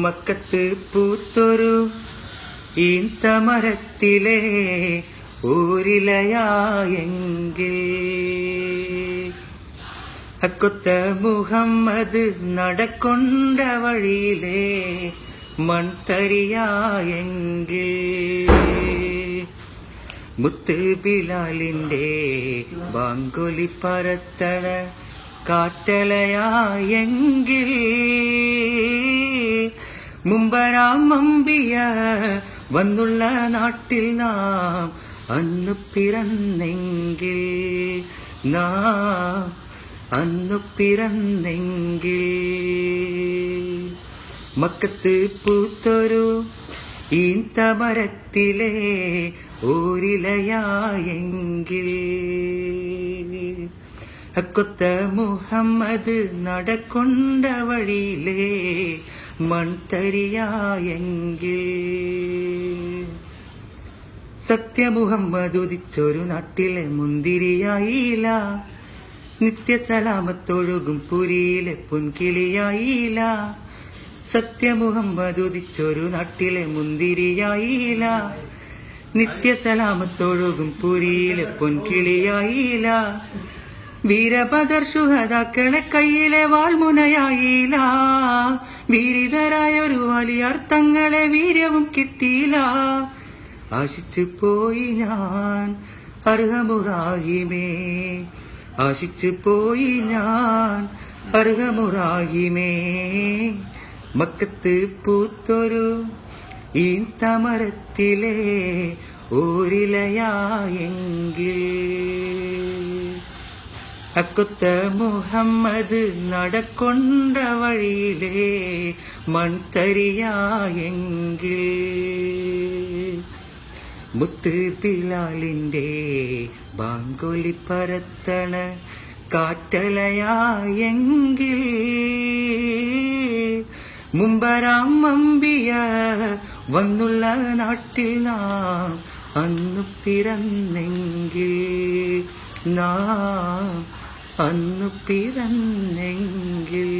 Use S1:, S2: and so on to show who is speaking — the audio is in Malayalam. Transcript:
S1: മക്കത്ത് പൂത്തൊരു ഈന്തമരത്തിലെ ഊരിലയായെങ്കിൽ അക്കൊത്ത മുഹമ്മദ് നടക്കൊണ്ട വഴിയിലെ മൺതരിയായെങ്കിൽ മുത്ത് ബിലാലിന്റെ ബാങ്കൊലി പരത്തണ കാറ്റലയായെങ്കിൽ മുമ്പരാം അമ്പിയ വന്നുള്ള നാട്ടിൽ നാം അന്നു പിറന്നെങ്കിൽ മക്കത്ത് പൂത്തൊരു ഈന്തമരത്തിലെ ഊരിലയായെങ്കിൽ അക്കൊത്ത മുഹമ്മദ് നടക്കൊണ്ട വഴിയിലെ മൺതരിയായെങ്കിൽ സത്യമുഹമ്മദ് ഉദിച്ചൊരു നാട്ടിലെ മുന്തിരിയായില്ല, നിത്യസലാമത്തൊഴുകും പുരിയിലെ പൊൻകിളിയായില്ല. സത്യമുഹമ്മദ് ഉദിച്ചൊരു നാട്ടിലെ മുന്തിരിയായില്ല, നിത്യസലാമത്തൊഴുകും പുരിയിലെ പൊൻകിളിയായില്ല. വീരഭദർ ശുഹദാക്കളെ കയ്യിലെ വാൾമുനയായില്ല, വീരിതരായൊരു വലിയാർ തങ്ങളെ വീര്യവും കിട്ടിയില്ല. ആശിച്ചു പോയി ഞാൻ അർഹമുറാഹിമേ, ആശിച്ചു പോയി ഞാൻ അർഹമുറാഹിമേ. മക്കത്ത് പൂത്തൊരു ഈന്തമരത്തിലെ ഊരിലയായെങ്കിൽ അക്കൊത്ത മുഹമ്മദ് നടക്കൊണ്ട വഴിയിലെ മൺതരിയായെങ്കിൽ മുത്ത് ബിലാലിന്റെ ബാങ്കൊലി പരത്തണ കാറ്റലയായെങ്കിൽ മുമ്പരാം അമ്പിയ വന്നുള്ള നാട്ടിൽ നാം അന്നു പിറന്നെങ്കിൽ നാം അന്നു പിറന്നെങ്കിൽ